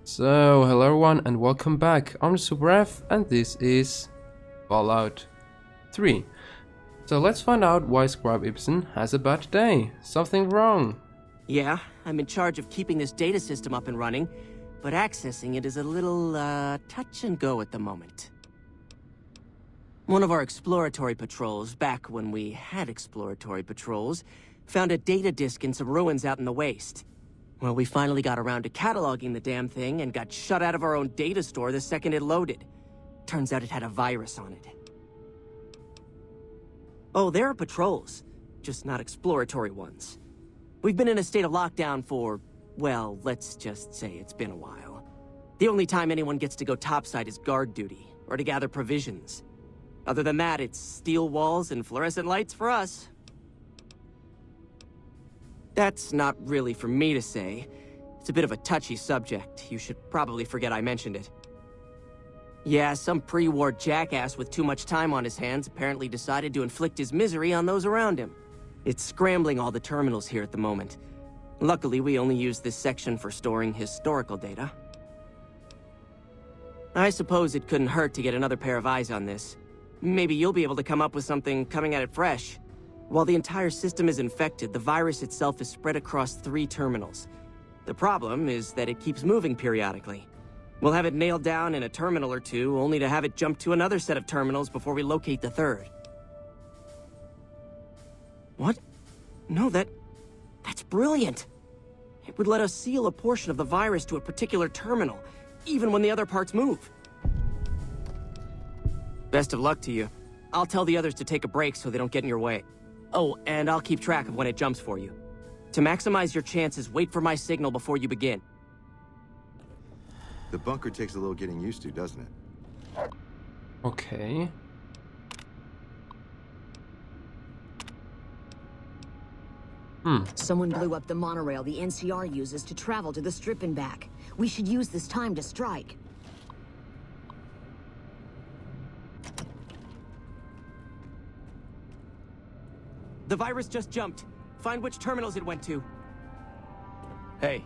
So, hello everyone and welcome back. I'm SuperF and this is Fallout 3. So let's find out why Scribe Ibsen has a bad day. Something wrong. Yeah, I'm in charge of keeping this data system up and running, but accessing it is a little, touch and go at the moment. One of our exploratory patrols, back when we had exploratory patrols, found a data disk in some ruins out in the waste. Well, we finally got around to cataloging the damn thing and got shut out of our own data store the second it loaded. Turns out it had a virus on it. Oh, there are patrols, just not exploratory ones. We've been in a state of lockdown for, well, let's just say it's been a while. The only time anyone gets to go topside is guard duty, or to gather provisions. Other than that, it's steel walls and fluorescent lights for us. That's not really for me to say. It's a bit of a touchy subject. You should probably forget I mentioned it. Yeah, some pre-war jackass with too much time on his hands apparently decided to inflict his misery on those around him. It's scrambling all the terminals here at the moment. Luckily, we only use this section for storing historical data. I suppose it couldn't hurt to get another pair of eyes on this. Maybe you'll be able to come up with something coming at it fresh. While the entire system is infected, the virus itself is spread across 3 terminals. The problem is that it keeps moving periodically. We'll have it nailed down in a terminal or two, only to have it jump to another set of terminals before we locate the 3rd. What? No, that's brilliant. It would let us seal a portion of the virus to a particular terminal, even when the other parts move. Best of luck to you. I'll tell the others to take a break so they don't get in your way. Oh, and I'll keep track of when it jumps for you. To maximize your chances, wait for my signal before you begin. The bunker takes a little getting used to, doesn't it? Okay. Someone blew up the monorail the NCR uses to travel to the Strip and back. We should use this time to strike. The virus just jumped. Find which terminals it went to. Hey.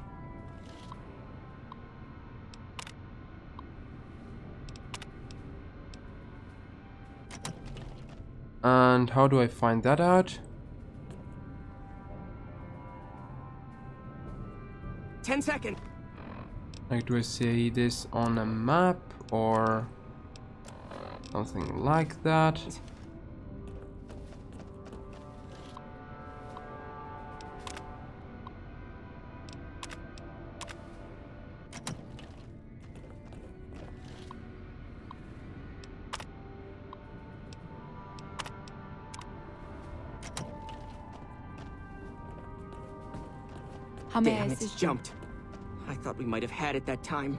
And how do I find that out? 10 seconds. Like, do I see this on a map or something like that? How may I Damn, it's assist you? jumped. I thought we might have had it that time.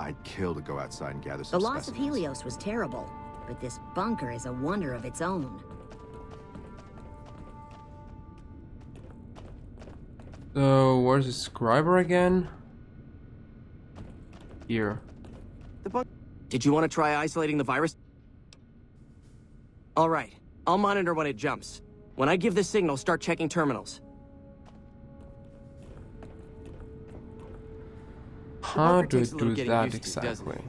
I'd kill to go outside and gather The some loss of specimens. Helios was terrible, but this bunker is a wonder of its own. So, where's the scriber again? Here. Did you want to try isolating the virus? All right. I'll monitor when it jumps. When I give the signal, start checking terminals. How bunker do I takes a little do getting that used to, doesn't exactly?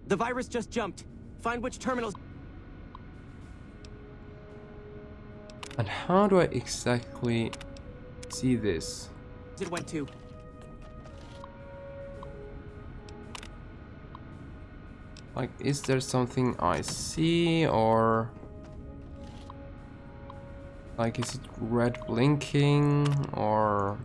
The virus just jumped. Find which terminals... And how do I exactly see this? it went to. Like, is there something I see or... Like, is it red blinking or...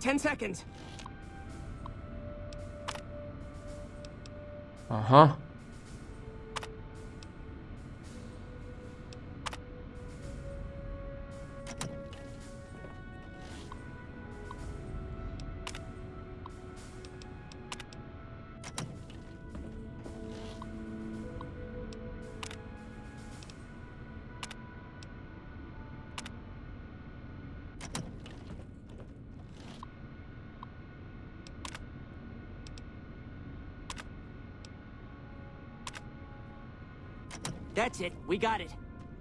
10 seconds. Uh-huh. That's it. We got it.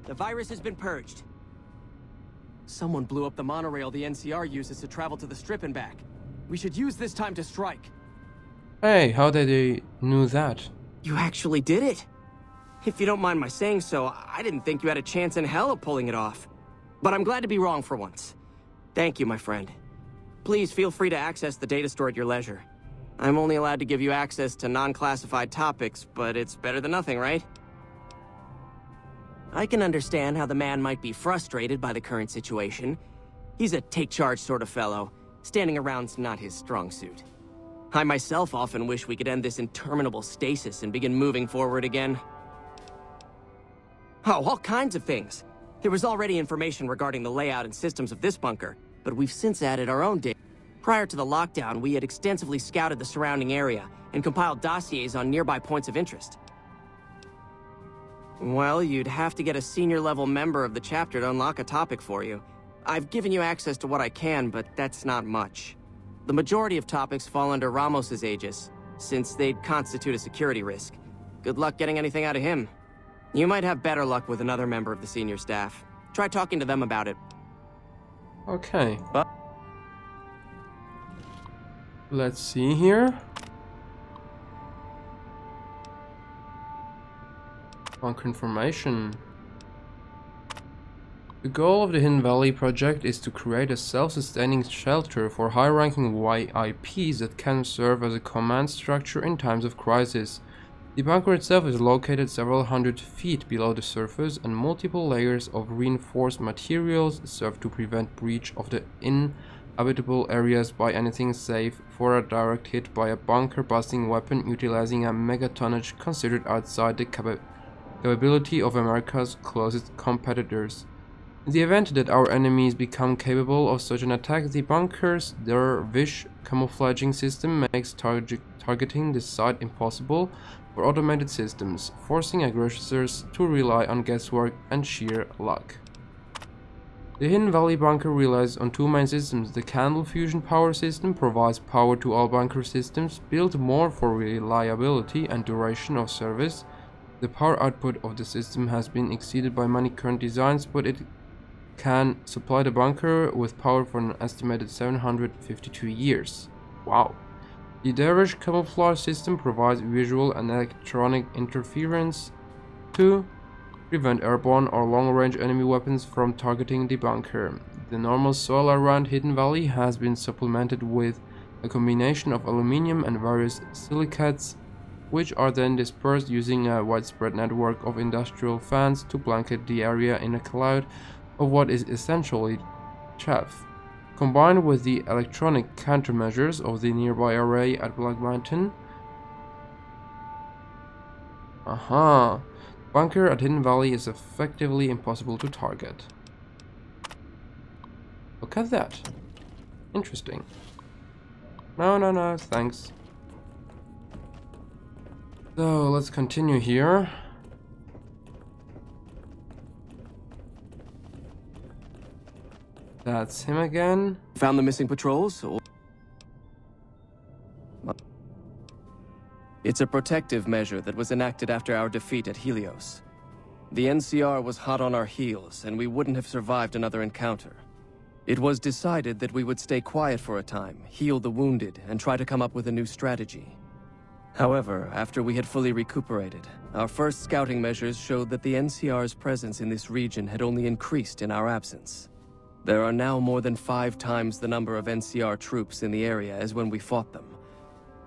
The virus has been purged. Someone blew up the monorail the NCR uses to travel to the Strip and back. We should use this time to strike. Hey, how did they know that? You actually did it. If you don't mind my saying so, I didn't think you had a chance in hell of pulling it off. But I'm glad to be wrong for once. Thank you, my friend. Please feel free to access the data store at your leisure. I'm only allowed to give you access to non-classified topics, but it's better than nothing, right? I can understand how the man might be frustrated by the current situation. He's a take-charge sort of fellow. Standing around's not his strong suit. I myself often wish we could end this interminable stasis and begin moving forward again. Oh, all kinds of things. There was already information regarding the layout and systems of this bunker, but we've since added our own data. Prior to the lockdown, we had extensively scouted the surrounding area and compiled dossiers on nearby points of interest. Well, you'd have to get a senior-level member of the chapter to unlock a topic for you. I've given you access to what I can, but that's not much. The majority of topics fall under Ramos's aegis, since they'd constitute a security risk. Good luck getting anything out of him. You might have better luck with another member of the senior staff. Try talking to them about it. Okay. Let's see here. Bunker information. The goal of the Hidden Valley project is to create a self-sustaining shelter for high-ranking YIPs that can serve as a command structure in times of crisis. The bunker itself is located several hundred feet below the surface, and multiple layers of reinforced materials serve to prevent breach of the inhabitable areas by anything save for a direct hit by a bunker-busting weapon utilizing a megatonnage considered outside the capability of America's closest competitors. In the event that our enemies become capable of such an attack, the bunker's Dervish camouflaging system makes targeting the site impossible for automated systems, forcing aggressors to rely on guesswork and sheer luck. The Hidden Valley bunker relies on two main systems. The Candle fusion power system provides power to all bunker systems, built more for reliability and duration of service. The power output of the system has been exceeded by many current designs, but it can supply the bunker with power for an estimated 752 years. Wow. The Dervish camouflage system provides visual and electronic interference to prevent airborne or long-range enemy weapons from targeting the bunker. The normal soil around Hidden Valley has been supplemented with a combination of aluminium and various silicates, which are then dispersed using a widespread network of industrial fans to blanket the area in a cloud of what is essentially chaff. Combined with the electronic countermeasures of the nearby array at Black Mountain, bunker at Hidden Valley is effectively impossible to target. Look at that. Interesting. No, thanks. So, let's continue here. That's him again. Found the missing patrols? It's a protective measure that was enacted after our defeat at Helios. The NCR was hot on our heels, and we wouldn't have survived another encounter. It was decided that we would stay quiet for a time, heal the wounded, and try to come up with a new strategy. However, after we had fully recuperated, our first scouting measures showed that the NCR's presence in this region had only increased in our absence. There are now more than 5 times the number of NCR troops in the area as when we fought them,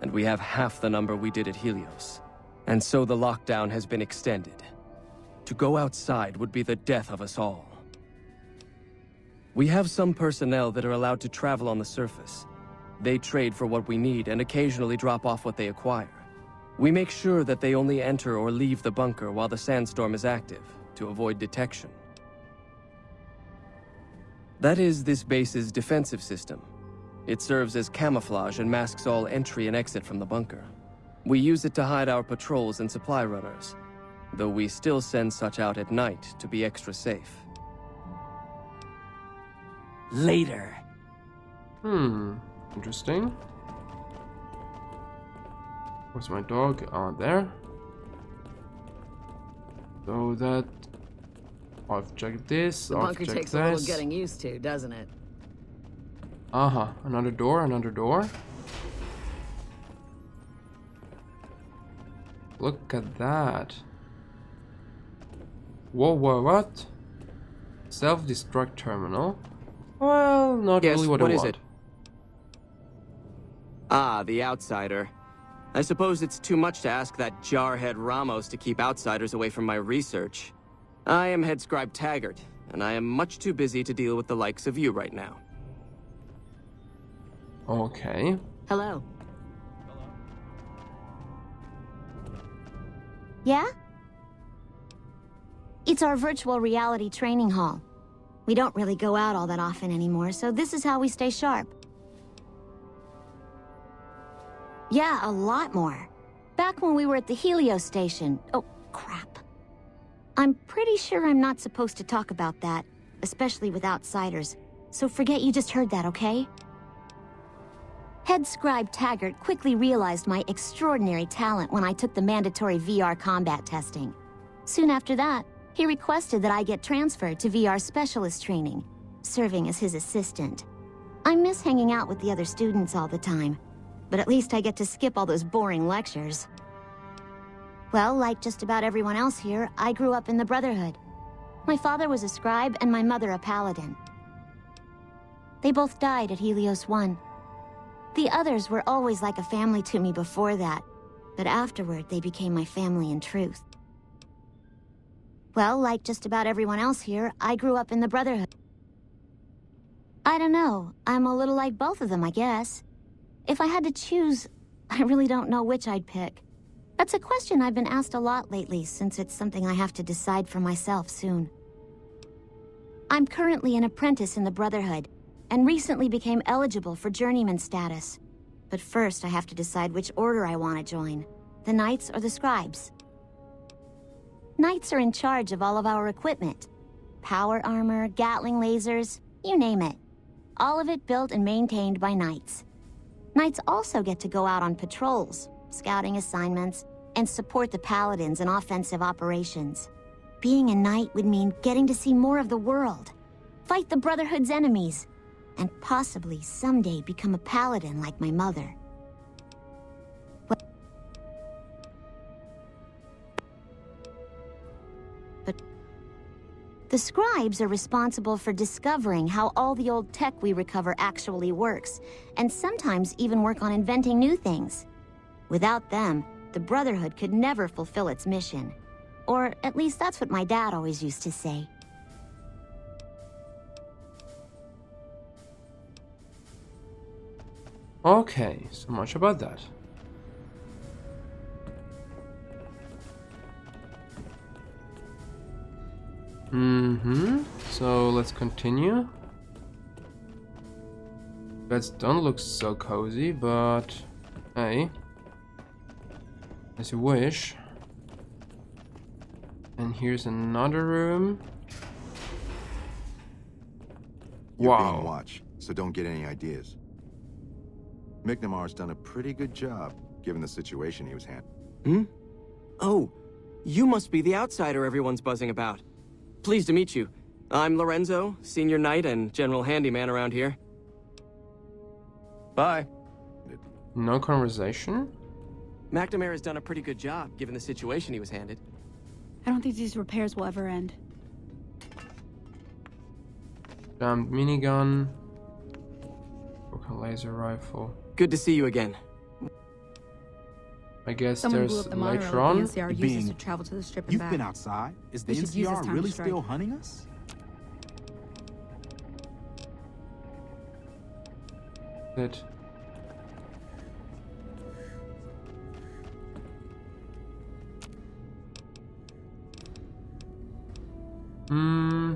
and we have half the number we did at Helios. And so the lockdown has been extended. To go outside would be the death of us all. We have some personnel that are allowed to travel on the surface, They trade for what we need and occasionally drop off what they acquire. We make sure that they only enter or leave the bunker while the sandstorm is active, to avoid detection. That is this base's defensive system. It serves as camouflage and masks all entry and exit from the bunker. We use it to hide our patrols and supply runners, though we still send such out at night to be extra safe. Later. Interesting. Where's my dog? Oh, there. So that I've checked this. The I've bunker checked takes a little this. getting used to, doesn't it? Another door, another door. Look at that. Whoa, what? Self-destruct terminal? Well, not Yes, really what what I is want. it? Ah, the Outsider. I suppose it's too much to ask that jarhead Ramos to keep outsiders away from my research. I am Head Scribe Taggart, and I am much too busy to deal with the likes of you right now. Okay. Hello. Yeah? It's our virtual reality training hall. We don't really go out all that often anymore, so this is how we stay sharp. Yeah, a lot more. Back when we were at the Helios station. Oh, crap. I'm pretty sure I'm not supposed to talk about that, especially with outsiders. So forget you just heard that, okay? Head Scribe Taggart quickly realized my extraordinary talent when I took the mandatory VR combat testing. Soon after that, he requested that I get transferred to VR specialist training, serving as his assistant. I miss hanging out with the other students all the time, but at least I get to skip all those boring lectures. Well, like just about everyone else here, I grew up in the Brotherhood. My father was a scribe and my mother a paladin. They both died at Helios 1. The others were always like a family to me before that, but afterward they became my family in truth. Well, like just about everyone else here, I grew up in the Brotherhood. I don't know, I'm a little like both of them, I guess. If I had to choose, I really don't know which I'd pick. That's a question I've been asked a lot lately, since it's something I have to decide for myself soon. I'm currently an apprentice in the Brotherhood, and recently became eligible for journeyman status. But first I have to decide which order I want to join, the Knights or the Scribes. Knights are in charge of all of our equipment. Power armor, Gatling lasers, you name it. All of it built and maintained by Knights. Knights also get to go out on patrols, scouting assignments, and support the Paladins in offensive operations. Being a Knight would mean getting to see more of the world, fight the Brotherhood's enemies, and possibly someday become a Paladin like my mother. But the Scribes are responsible for discovering how all the old tech we recover actually works, and sometimes even work on inventing new things. Without them, the Brotherhood could never fulfill its mission. Or at least that's what my dad always used to say. Okay, so much about that. So let's continue. Beds don't look so cozy, but hey, as you wish. And here's another room. You're Wow. being watched, so don't get any ideas. McNamar's done a pretty good job, given the situation he was handling. Oh, you must be the Outsider everyone's buzzing about. Pleased to meet you. I'm Lorenzo, Senior Knight and General Handyman around here. Bye. No conversation? McNamara has done a pretty good job, given the situation he was handed. I don't think these repairs will ever end. Jammed minigun. Broken laser rifle. Good to see you again. I guess Someone blew there's up the later monorail on. the NCR uses Being- to travel to the strip and You've back. been outside. Is the We should use this NCR time to really strike. still hunting us? That Hmm.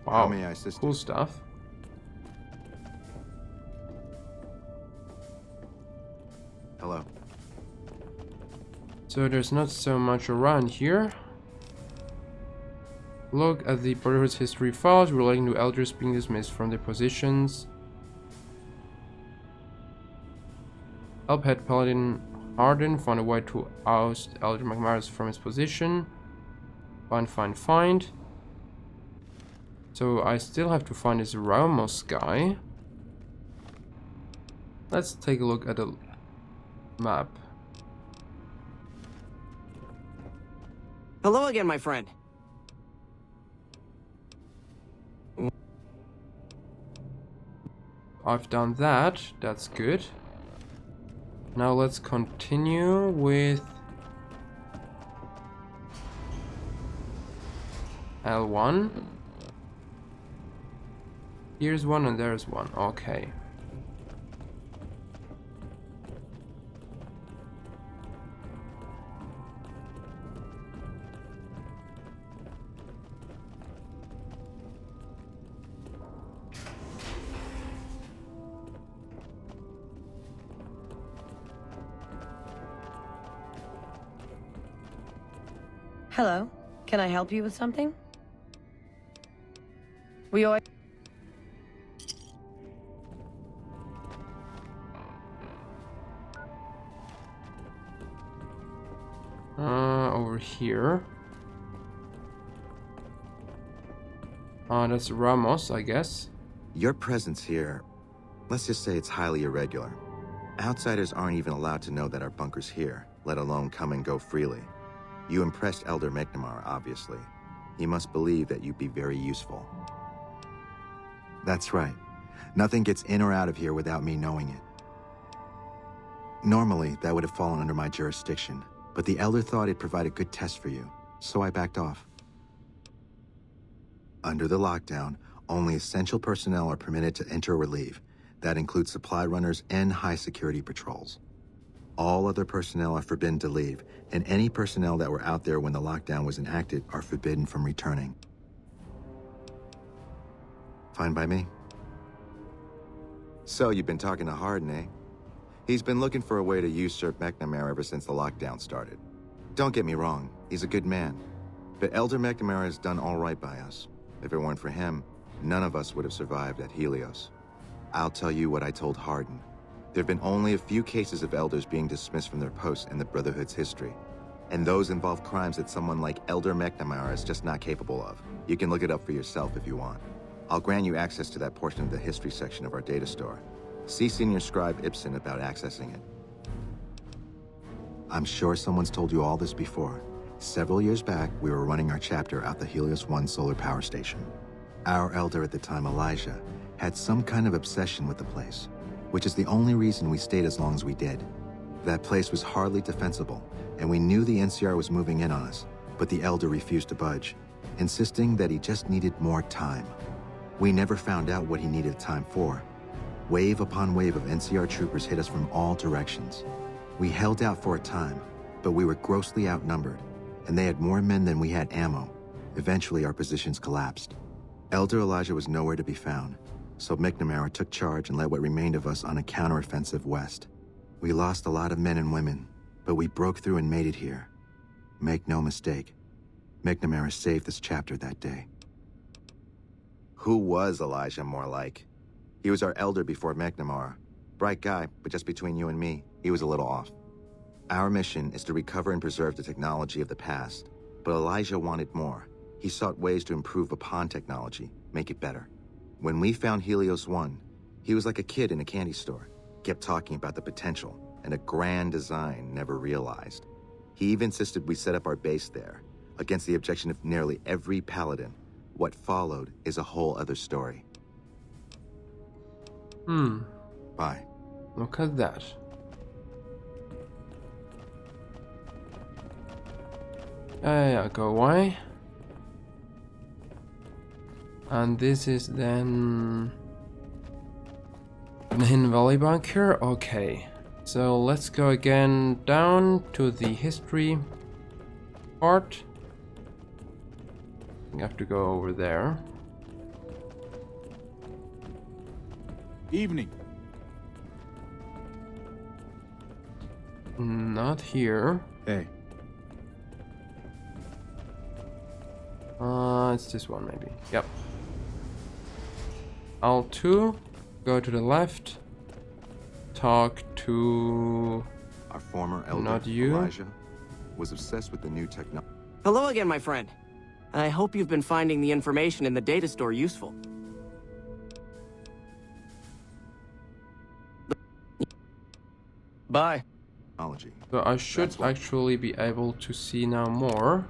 How Wow, may I assist cool you? stuff. Hello. So there's not so much around here. Look at the Brotherhood's history files relating to elders being dismissed from their positions. Help head Paladin Harden found a way to oust Elder McManus from his position. Find. So I still have to find this Ramos guy. Let's take a look at the map. Hello again, my friend. I've done that, that's good. Now let's continue with L1. Here's one and there's one, okay. Hello. Can I help you with something? We always... Over here. That's Ramos, I guess. Your presence here, let's just say it's highly irregular. Outsiders aren't even allowed to know that our bunker's here, let alone come and go freely. You impressed Elder McNamara, obviously. He must believe that you'd be very useful. That's right. Nothing gets in or out of here without me knowing it. Normally, that would have fallen under my jurisdiction, but the Elder thought it'd provide a good test for you, so I backed off. Under the lockdown, only essential personnel are permitted to enter or leave. That includes supply runners and high-security patrols. All other personnel are forbidden to leave, and any personnel that were out there when the lockdown was enacted are forbidden from returning. Fine by me? So you've been talking to Harden, eh? He's been looking for a way to usurp McNamara ever since the lockdown started. Don't get me wrong, he's a good man. But Elder McNamara has done all right by us. If it weren't for him, none of us would have survived at Helios. I'll tell you what I told Harden. There have been only a few cases of elders being dismissed from their posts in the Brotherhood's history. And those involve crimes that someone like Elder McNamara is just not capable of. You can look it up for yourself if you want. I'll grant you access to that portion of the history section of our data store. See Senior Scribe Ibsen about accessing it. I'm sure someone's told you all this before. Several years back, we were running our chapter out the Helios 1 solar power station. Our elder at the time, Elijah, had some kind of obsession with the place, which is the only reason we stayed as long as we did. That place was hardly defensible, and we knew the NCR was moving in on us, but the elder refused to budge, insisting that he just needed more time. We never found out what he needed time for. Wave upon wave of NCR troopers hit us from all directions. We held out for a time, but we were grossly outnumbered, and they had more men than we had ammo. Eventually, our positions collapsed. Elder Elijah was nowhere to be found, so McNamara took charge and led what remained of us on a counteroffensive west. We lost a lot of men and women, but we broke through and made it here. Make no mistake, McNamara saved this chapter that day. Who was Elijah more like? He was our elder before McNamara. Bright guy, but just between you and me, he was a little off. Our mission is to recover and preserve the technology of the past, but Elijah wanted more. He sought ways to improve upon technology, make it better. When we found Helios 1, he was like a kid in a candy store, kept talking about the potential and a grand design never realized. He even insisted we set up our base there, against the objection of nearly every paladin. What followed is a whole other story. Bye. Look at that. Yeah, go away. And this is then the Hidden Valley bunker. Okay. So let's go again down to the history part. We have to go over there. Evening. Not here. Hey. It's this one maybe. Yep. L2. Go to the left. Talk to... Our former elder, Not you. Elijah, was obsessed with the new technology. Hello again, my friend. I hope you've been finding the information in the data store useful. Bye. So I should actually be able to see now more.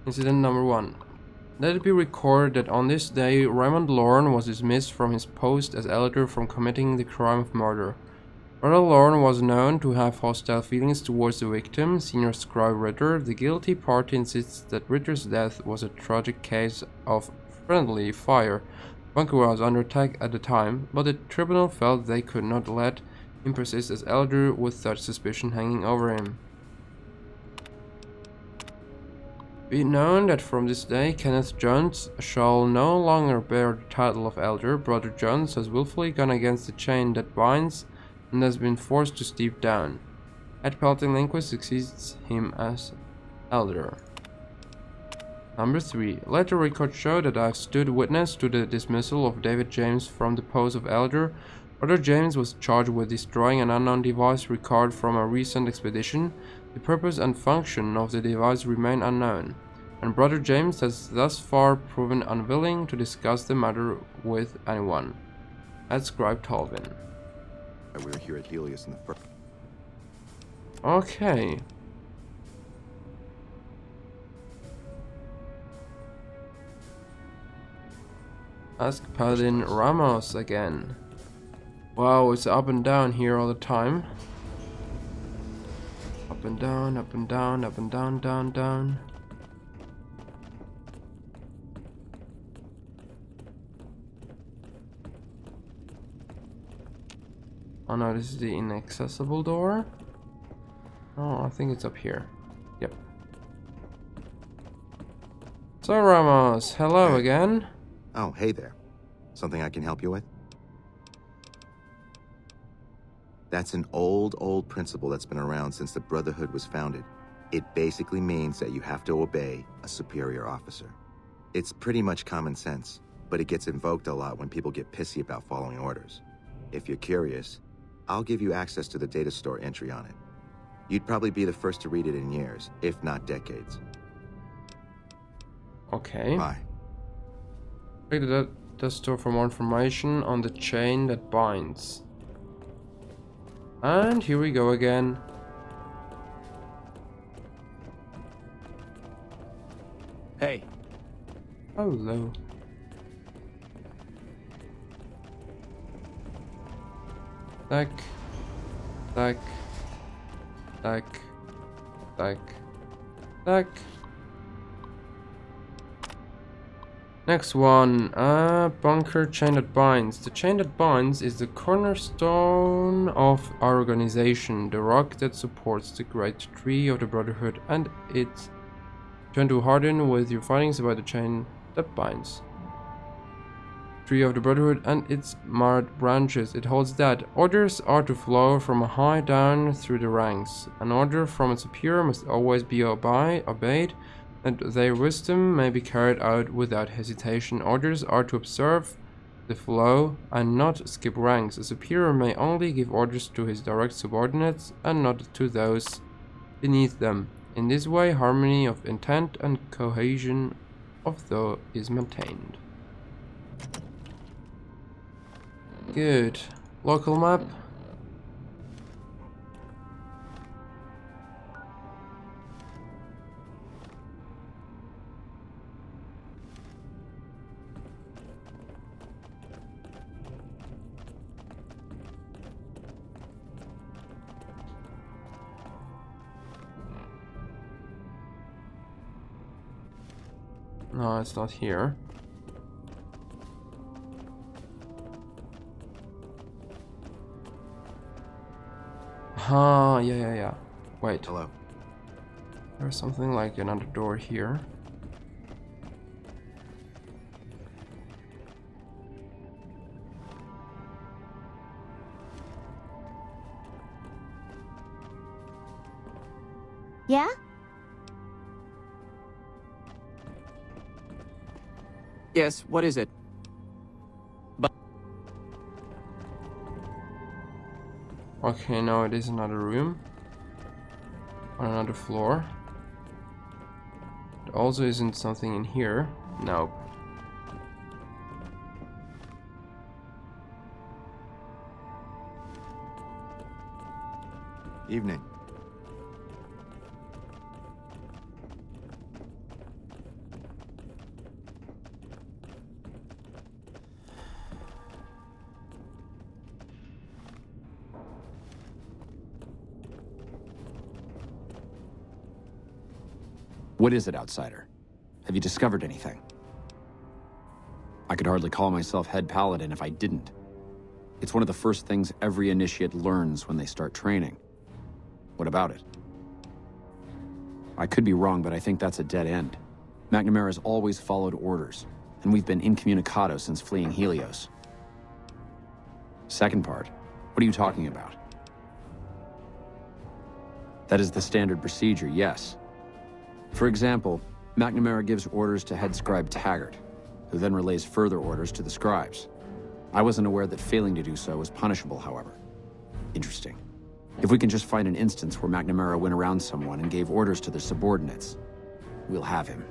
Incident number 1. Let it be recorded that on this day, Raymond Lorne was dismissed from his post as elder from committing the crime of murder. Brother Lorne was known to have hostile feelings towards the victim, Senior Scribe Ritter. The guilty party insists that Ritter's death was a tragic case of friendly fire. Bunker was under attack at the time, but the tribunal felt they could not let him persist as elder with such suspicion hanging over him. Be it known that from this day Kenneth Jones shall no longer bear the title of elder. Brother Jones has willfully gone against the chain that binds and has been forced to step down. Ed Pelton Lindquist succeeds him as elder. Number 3. Let the record show that I have stood witness to the dismissal of David James from the post of elder. Brother James was charged with destroying an unknown device recovered from a recent expedition. The purpose and function of the device remain unknown, and Brother James has thus far proven unwilling to discuss the matter with anyone. At Scribe Tolvin. We were here at Helios in the first. Okay. Ask Paladin Ramos again. Wow, it's up and down here all the time. Up and down, up and down, up and down, down, down. Oh no, this is the inaccessible door. Oh, I think it's up here. Yep. So Ramos, hello again. Oh, hey there. Something I can help you with? That's an old principle that's been around since the Brotherhood was founded. It basically means that you have to obey a superior officer. It's pretty much common sense, but it gets invoked a lot when people get pissy about following orders. If you're curious, I'll give you access to the data store entry on it. You'd probably be the first to read it in years, if not decades. Okay. Bye. Check the data store for more information on the chain that binds. And here we go again. Hey. Hello. Tack. Tack. Tack. Tack. Tack. Next one, bunker chain that binds. The chain that binds is the cornerstone of our organization, the rock that supports the great tree of the Brotherhood, and it turn to harden with your findings about the chain that binds. Tree of the Brotherhood and its marred branches. It holds that orders are to flow from high down through the ranks. An order from a superior must always be obeyed, and their wisdom may be carried out without hesitation. Orders are to observe the flow and not skip ranks. A superior may only give orders to his direct subordinates and not to those beneath them. In this way, harmony of intent and cohesion of thought is maintained. Good. Local map. No, it's not here. Aha, yeah. Wait, Hello. there's something like another door here. Yeah? Yes, what is it? Okay, now it is another room. On another floor. There also isn't something in here. No. Evening. What is it, outsider? Have you discovered anything? I could hardly call myself head paladin if I didn't. It's one of the first things every initiate learns when they start training. What about it? I could be wrong, but I think that's a dead end. McNamara's always followed orders, and we've been incommunicado since fleeing Helios. Second part, what are you talking about? That is the standard procedure, yes. For example, McNamara gives orders to head scribe Taggart, who then relays further orders to the scribes. I wasn't aware that failing to do so was punishable, however. Interesting. If we can just find an instance where McNamara went around someone and gave orders to their subordinates, we'll have him.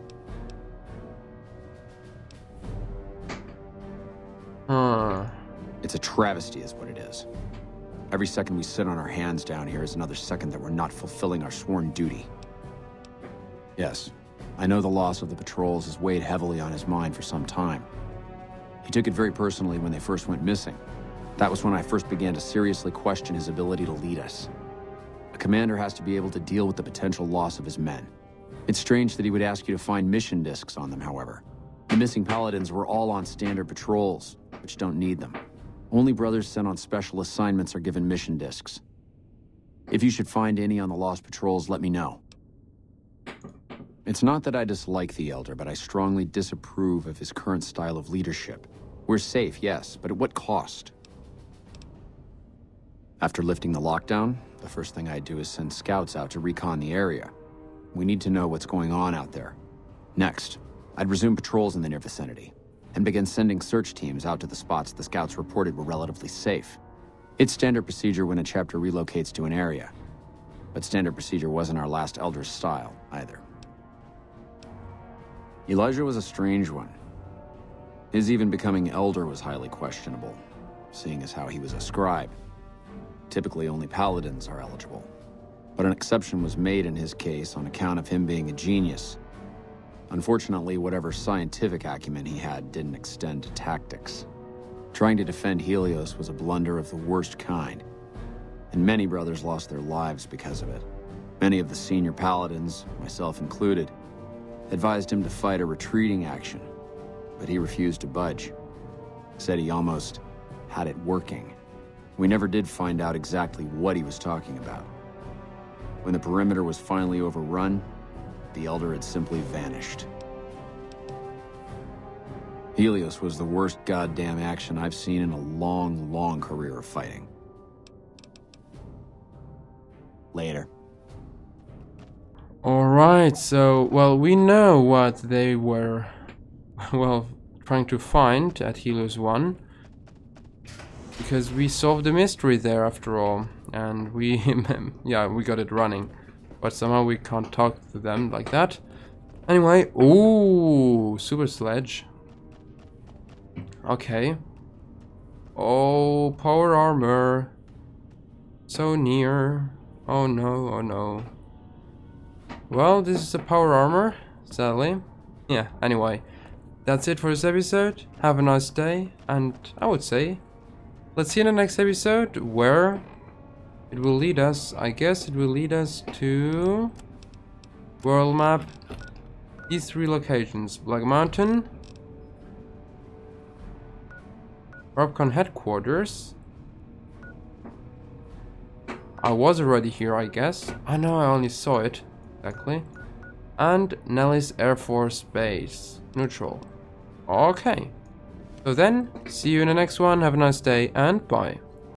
It's a travesty is what it is. Every second we sit on our hands down here is another second that we're not fulfilling our sworn duty. Yes, I know the loss of the patrols has weighed heavily on his mind for some time. He took it very personally when they first went missing. That was when I first began to seriously question his ability to lead us. A commander has to be able to deal with the potential loss of his men. It's strange that he would ask you to find mission discs on them, however. The missing paladins were all on standard patrols, which don't need them. Only brothers sent on special assignments are given mission discs. If you should find any on the lost patrols, let me know. It's not that I dislike the Elder, but I strongly disapprove of his current style of leadership. We're safe, yes, but at what cost? After lifting the lockdown, the first thing I'd do is send scouts out to recon the area. We need to know what's going on out there. Next, I'd resume patrols in the near vicinity, and begin sending search teams out to the spots the scouts reported were relatively safe. It's standard procedure when a chapter relocates to an area, but standard procedure wasn't our last Elder's style, either. Elijah was a strange one. His even becoming Elder was highly questionable, seeing as how he was a scribe. Typically, only paladins are eligible. But an exception was made in his case on account of him being a genius. Unfortunately, whatever scientific acumen he had didn't extend to tactics. Trying to defend Helios was a blunder of the worst kind, and many brothers lost their lives because of it. Many of the senior paladins, myself included, advised him to fight a retreating action, but he refused to budge. Said he almost had it working. We never did find out exactly what he was talking about. When the perimeter was finally overrun, the Elder had simply vanished. Helios was the worst goddamn action I've seen in a long, long career of fighting. Later. Alright, so, well, we know what they were, well, trying to find at Helios 1. Because we solved the mystery there after all. And we, yeah, we got it running. But somehow we can't talk to them like that. Anyway, ooh, super sledge. Okay. Oh, power armor. So near. Oh no, oh no. Well, this is a power armor, sadly. Yeah, anyway. That's it for this episode. Have a nice day. And I would say, let's see in the next episode where it will lead us. I guess it will lead us to world map. These three locations: Black Mountain, Robcon headquarters. I was already here, I guess. I know I only saw it. Exactly. And Nellis Air Force Base. Neutral. Okay. So then, see you in the next one. Have a nice day and bye.